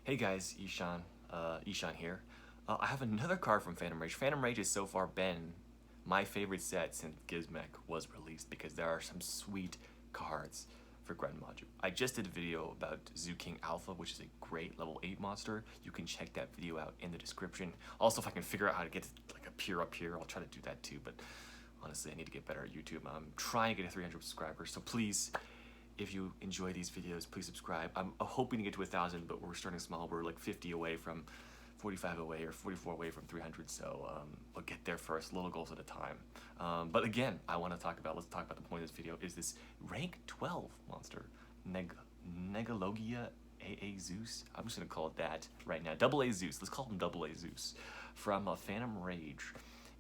Hey guys, Yishan here. I have another card from Phantom Rage. Phantom Rage has so far been my favorite set since Gizmek was released because there are some sweet cards for Gren Maju. I just did a video about Zoo King Alpha, which is a great level 8 monster. You can check that video out in the description. Also, if I can figure out how to get to, like, appear up here, I'll try to do that too, but honestly, I need to get better at YouTube. I'm trying to get to 300 subscribers, so please, if you enjoy these videos, please subscribe. I'm hoping to get to 1,000, but we're starting small. We're like 50 away from 45 away or 44 away from 300, so we'll get there first, little goals at a time. But again, let's talk about the point of this video, is this rank 12 monster, Negalogia AA-Zeus. I'm just gonna call it that right now. Double A Zeus, let's call him Double A Zeus, from Phantom Rage.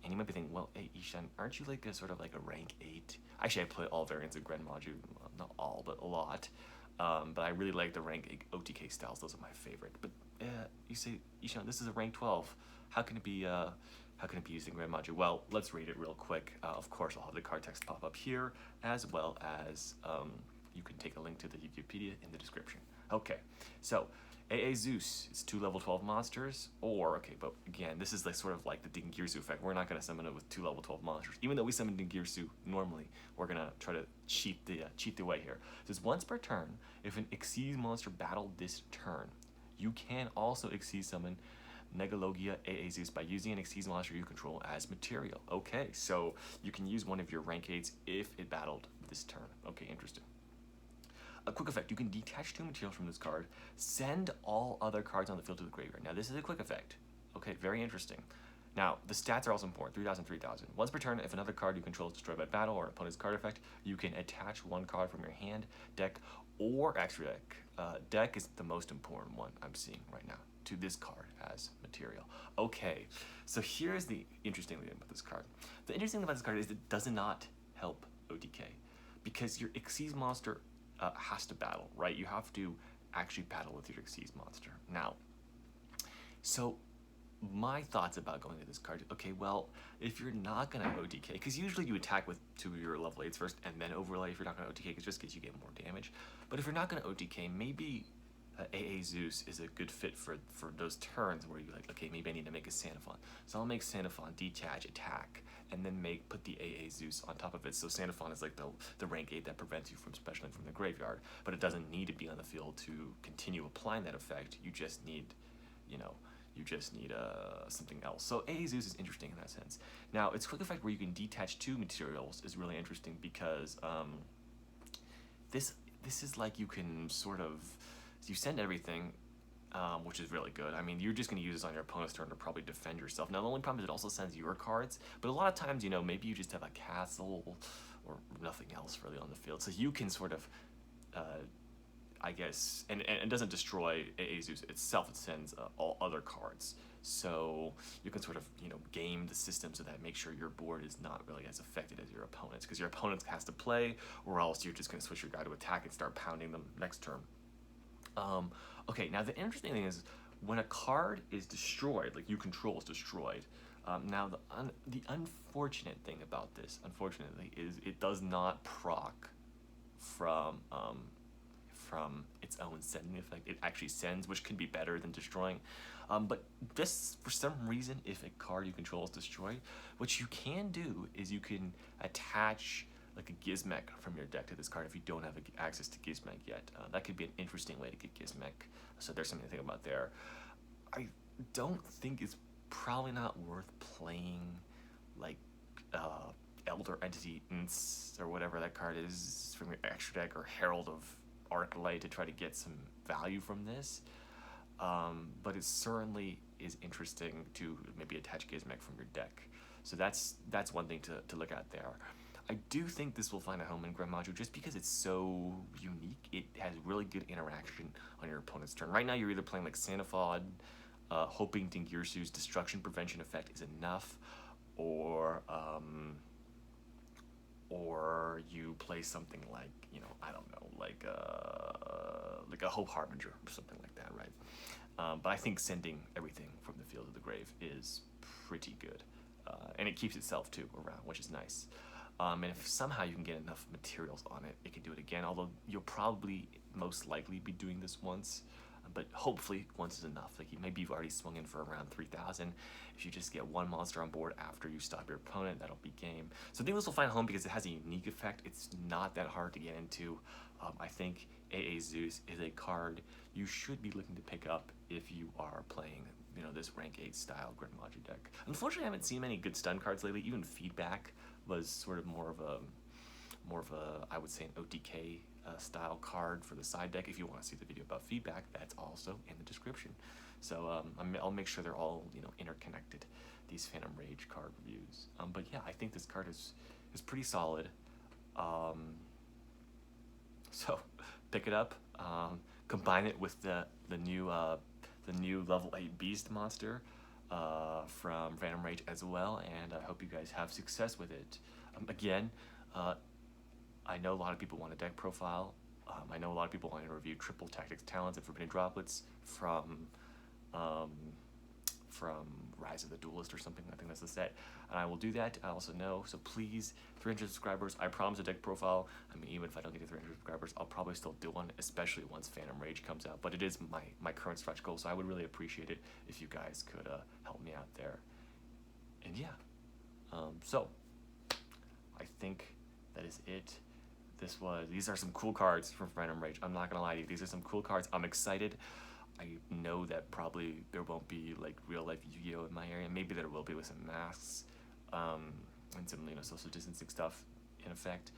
And you might be thinking, well, hey, Yishan, aren't you like a sort of like a rank 8? Actually, I play all variants of Gren Maju, not all, but a lot. But I really like the rank 8 OTK styles. Those are my favorite. But you say, Yishan, this is a rank 12. How can it be used in Gren Maju? Well, let's read it real quick. Of course, I'll have the card text pop up here, as well as you can take a link to the Wikipedia in the description. Okay, so AA-Zeus is 2 level 12 monsters, or, okay, but again, this is like sort of like the Dingirsu effect. We're not going to summon it with 2 level 12 monsters. Even though we summon Dingirsu normally, we're going to try to cheat the way here. It says, once per turn, if an Xyz monster battled this turn, you can also Xyz summon Negalogia AA-Zeus by using an Xyz monster you control as material. Okay, so you can use one of your rank 8s if it battled this turn. Okay, interesting. A quick effect, you can detach 2 materials from this card, send all other cards on the field to the graveyard. Now this is a quick effect. Okay, very interesting. Now, the stats are also important, 3,000, 3,000. Once per turn, if another card you control is destroyed by battle or an opponent's card effect, you can attach 1 card from your hand, deck, or extra deck. Deck is the most important one I'm seeing right now, to this card as material. Okay, so here's the interesting thing about this card. The interesting thing about this card is it does not help OTK, because your Xyz monster has to battle, right? You have to actually battle with your Xyz monster. Now, so my thoughts about going to this card, okay, well, if you're not going to OTK, because usually you attack with 2 of your level 8s first and then overlay if you're not going to OTK, because just because you get more damage. But if you're not going to OTK, maybe AA-Zeus is a good fit for those turns where you're like, okay, maybe I need to make a Sandafon. So I'll make Sandafon detach, attack, and then put the AA-Zeus on top of it. So Sandafon is like the rank 8 that prevents you from specialing from the graveyard, but it doesn't need to be on the field to continue applying that effect. You just need, something else. So AA-Zeus is interesting in that sense. Now, its quick effect where you can detach 2 materials is really interesting because this is like you can sort of, you send everything, which is really good. I mean, you're just going to use this on your opponent's turn to probably defend yourself. Now, the only problem is it also sends your cards, but a lot of times, maybe you just have a castle or nothing else really on the field. So you can sort of, I guess, and it doesn't destroy AA-Zeus itself, it sends all other cards. So you can sort of, game the system so that makes sure your board is not really as affected as your opponent's, because your opponent has to play, or else you're just going to switch your guy to attack and start pounding them next turn. Okay, now the interesting thing is when a card is destroyed, like you control is destroyed, now the unfortunate thing about this, unfortunately, is it does not proc from its own sending effect. It actually sends, which can be better than destroying. But this, for some reason, if a card you control is destroyed, what you can do is you can attach like a Gizmek from your deck to this card if you don't have access to Gizmek yet. That could be an interesting way to get Gizmek, so there's something to think about there. I don't think it's probably not worth playing like Elder Entity or whatever that card is from your extra deck, or Herald of Arclight, to try to get some value from this. But it certainly is interesting to maybe attach Gizmek from your deck. So that's one thing to look at there. I do think this will find a home in Gren Maju just because it's so unique. It has really good interaction on your opponent's turn. Right now, you're either playing like Sandafon, hoping Dingirsu's destruction prevention effect is enough, or you play something like, I don't know, like a Hope Harbinger or something like that, right? But I think sending everything from the field to the grave is pretty good, and it keeps itself too around, which is nice. And if somehow you can get enough materials on it, it can do it again, although you'll probably most likely be doing this once, but hopefully once is enough. Like maybe you've already swung in for around 3,000. If you just get one monster on board after you stop your opponent, that'll be game. So I think this will find a home because it has a unique effect. It's not that hard to get into. I think AA-Zeus is a card you should be looking to pick up if you are playing, you know, this rank 8 style Gren Maju deck. Unfortunately, I haven't seen many good stun cards lately. Even Feedback was sort of more of a I would say an OTK style card for the side deck. If you want to see the video about Feedback, that's also in the description. So I'll make sure they're all, you know, interconnected, these Phantom Rage card reviews. But yeah, I think this card is pretty solid. So pick it up, combine it with the new level 8 Beast monster from Phantom Rage as well, and I hope you guys have success with it. Again, I know a lot of people want a deck profile. I know a lot of people want to review Triple Tactics Talents and Forbidden Droplets from Rise of the Duelist or something. I think that's the set, and I will do that. I also know, so please, 300 subscribers, I promise a deck profile. I mean, even if I don't get to 300 subscribers, I'll probably still do one, especially once Phantom Rage comes out. But it is my current stretch goal, so I would really appreciate it if you guys could help me out there. And yeah, so I think that is it. These are some cool cards from Phantom Rage. I'm not gonna lie to you, these are some cool cards. I'm excited. I know that probably there won't be like real life Yu-Gi-Oh in my area. Maybe there will be with some masks and some, you know, social distancing stuff in effect.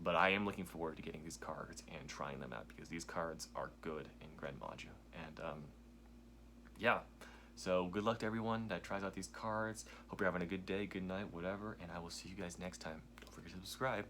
But I am looking forward to getting these cards and trying them out because these cards are good in Gren Maju. And yeah, so good luck to everyone that tries out these cards. Hope you're having a good day, good night, whatever. And I will see you guys next time. Don't forget to subscribe.